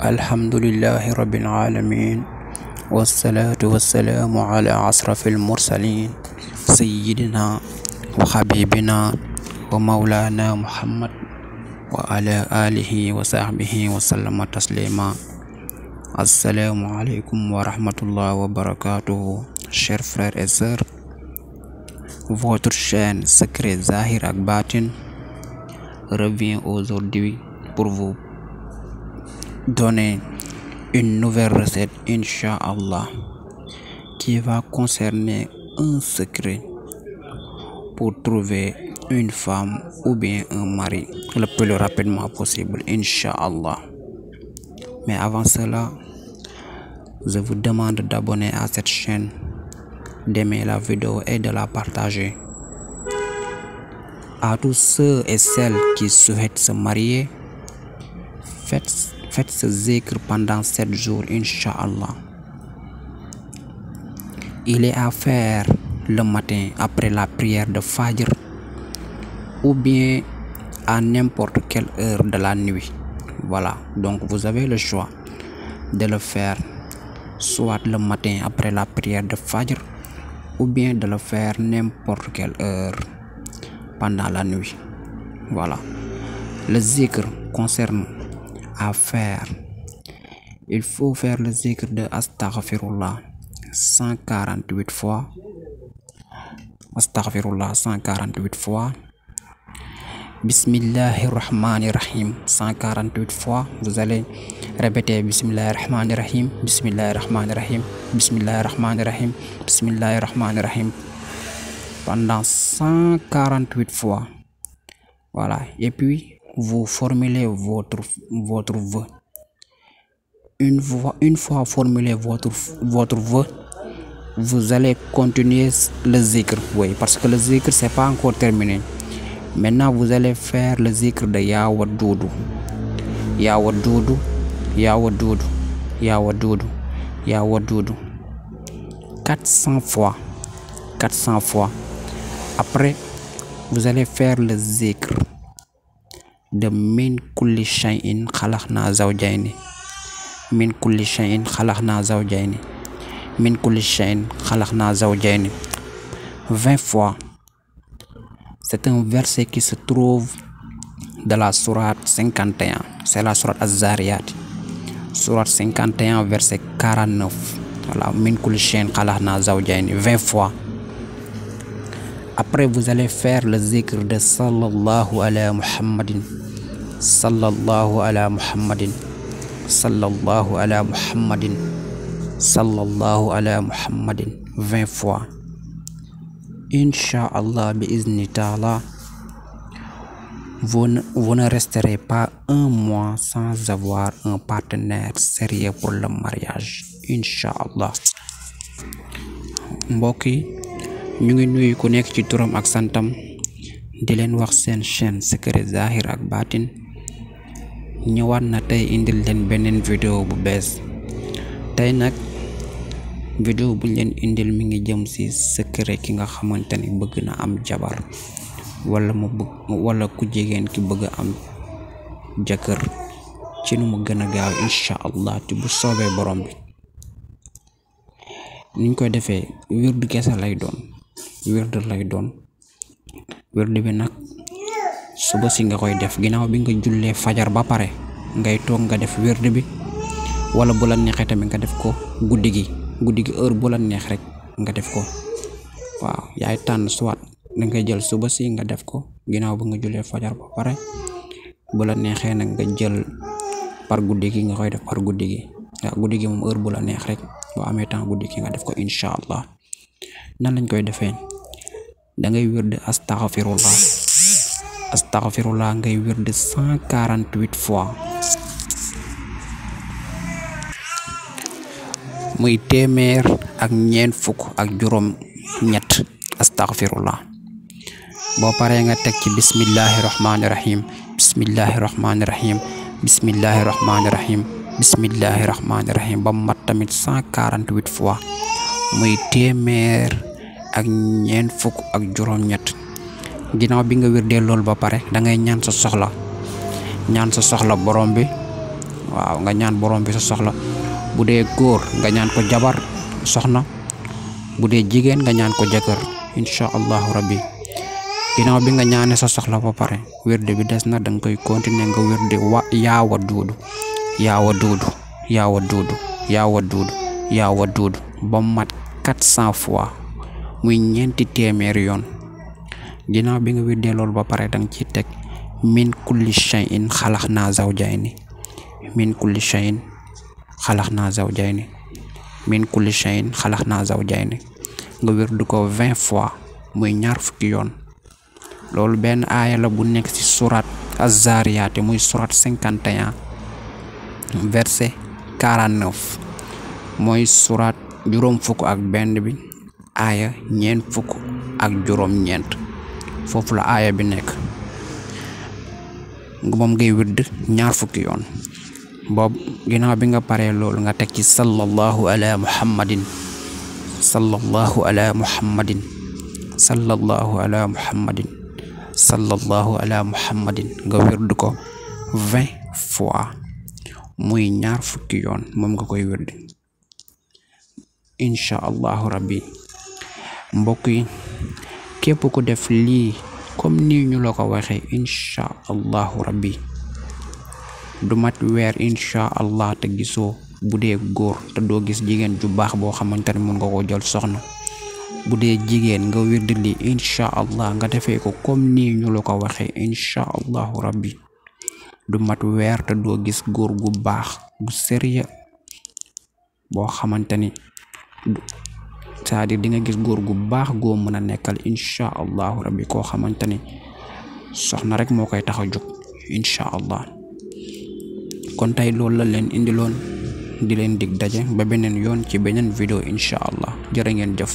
Alhamdulillahi rabbil alamin, wassalatu wassalamu ala asrafil mursalin, sayyidina wa habibina wa maulana Muhammad wa ala alihi wa sahbihi wa sallama taslima. Assalamu alaikum wa rahmatullahi wa barakatuh. Chers frères et sœurs, votre chaîne Secret Zahir ak Batin revient aujourd'hui pour vous donner une nouvelle recette, Inch'Allah, qui va concerner un secret pour trouver une femme ou bien un mari le plus rapidement possible, Inch'Allah. Mais avant cela, je vous demande d'abonner à cette chaîne, d'aimer la vidéo et de la partager. À tous ceux et celles qui souhaitent se marier, faites ce zikr pendant 7 jours, Inch'Allah. Il est à faire le matin après la prière de Fajr ou bien à n'importe quelle heure de la nuit. Voilà, donc vous avez le choix de le faire soit le matin après la prière de Fajr ou bien de le faire n'importe quelle heure pendant la nuit. Voilà, le zikr concerne à faire. Il faut faire le zikr de Astaghfirullah 148 fois. Astaghfirullah 148 fois. Bismillahirrahmanirrahim 148 fois. Vous allez répéter Bismillahirrahmanirrahim, Bismillahirrahmanirrahim, Bismillahirrahmanirrahim, Bismillahirrahmanirrahim pendant 148 fois. Voilà, et puis vous formulez votre vœu. Une fois formulé votre vœu, vous allez continuer le zikr. Oui, parce que le zikr c'est pas encore terminé. Maintenant vous allez faire le zikr de Ya Wadudu, Ya Wadudu, Ya Wadudu, Ya Wadudu, Ya Wadudu 400 fois. 400 fois. Après, vous allez faire le zikr de Min kulli shay'in khalaqna zawjayni, Min kulli shay'in khalaqna zawjayni, Min kulli shay'in khalaqna zawjayni 20 fois. C'est un verset qui se trouve de la sourate 51. C'est la sourate Az-Zariyat. Sourate 51, verset 49. Voilà, Min kulli shay'in khalaqna zawjayni 20 fois. Après, vous allez faire le zikr de Sallallahu ala Muhammadin, Sallallahu ala Muhammadin, Sallallahu ala Muhammadin, Sallallahu ala Muhammadin 20 fois. Inch'Allah, bi'izni ta'ala, vous ne resterez pas un mois sans avoir un partenaire sérieux pour le mariage. Inch'Allah. Mbokk yi, ñu ngi nuyu ku nekk ci turam ak santam di leen wax seen chaîne Secret Zahir ak Batin ñëwaat na tey indil leen beneen vidéo bu bees. Tey nag vidéo bu leen indil mi ngi jëm ci secret ki nga xamante ni bëgg na am jabar wala ku jigéen ki bëgg am jëkkër ci nu mu gën a gaaw, Inch'Allah, te bu soobee borom bi. niñ koy defee wird kese lay doon, wird bi nag suba si nga koy def ginnaaw bi nga jullee fajar ba pare ngay toog nga def wird bi, wala bu la neexee tamit nga def ko guddi gi heure bu la neex rek nga def ko. waaw, yaay tànn soit da ngay jël suba si nga def ko ginnaaw ba nga jullee fajar ba pare, bu la neexee nag nga jël par guddi gi nga koy def par guddi gi. waaw, guddi gi moom heure bu la neex rek boo amee temps guddi gi nga def ko, Inch'Allah. nan lañ koy defee? da ngay wird Astaghfirullah ngay wird 148 fois, muy téeméer ak ñeent fukk ak juróom ñett. Astaghfirullah. boo paree nga teg ci Bismillahirrahmanirrahim, Bismillahirrahmanirrahim, Bismillahirrahmanirrahim, Bismillahirrahmanirrahim ba mat tamit 148 fois, muy téeméer ak ñeent fukk ak juróom ñett. ginnaaw bi nga wirdee loolu ba pare da ngay ñaan sa soxla borom bi. waaw nga ñaan borom bi sa soxla bu dee góor nga ñaan ko jabar soxna bu dee jigéen nga ñaan ko jëkkër insha allahu rabbi. ginnaaw bi nga ñaane sa soxla ba pare wirde bi des na danga koy continuer nga wirde yaa waduudu yaa waduudu yaa waduudu yaa waduudu yaa waduudu ba mat 400 fois muy ñeenti téeméeri yoon. ginnaaw bi nga wirdee loolu ba pare danga ci teg min kulli shay'in xalaxnaa zawjayni min kulli shay'in xalaxnaa zawjayni min kulli shay'in xalaxnaa zawjayni nga wirdu ko 20 fois muy ñaar fukki yoon. loolu benn aaya la bu nekk ci surat az-Zariyat muy surat 51 verset 49 mooy surat juróom fukk ak benn bi aaya ñeent fukk ak juróom ñeent foofu la aaya bi nekk. moom ngay wird ñaar fukki yoon boobu. ginnaaw bi nga paree loolu nga teg ci sallallahu ala muhammadin sallallahu ala muhammadin sallallahu ala muhammadin sallallahu ala muhammadin nga wird ko 20 fois muy ñaar fukki yoon moom nga koy wird insha allahu rabbi. mbokk yi képp ku def lii comme ni ñu la ko waxee insha allahu rabbi du mat weer insha allah te gisoo bu dee góor te doo gis jigéen ju baax boo xamante ne mun nga ko jël soxna. bu dee jigéen nga wirdi li insha allah nga defee ko comme ni ñu la ko waxee insha allahu rabbi du mat weer te doo gis góor gu baax gu sérieux boo xamante ni c'est-à-dire di nga gis góor gu baax goo mën a nekkal insha allahu rabbi koo xamante ni soxna rek moo koy tax a jóg insha allah. kon tey loolu la leen indiloon di leen dig daje ba beneen yoon ci beneen vidéo insha allah jërë ngeen jëf.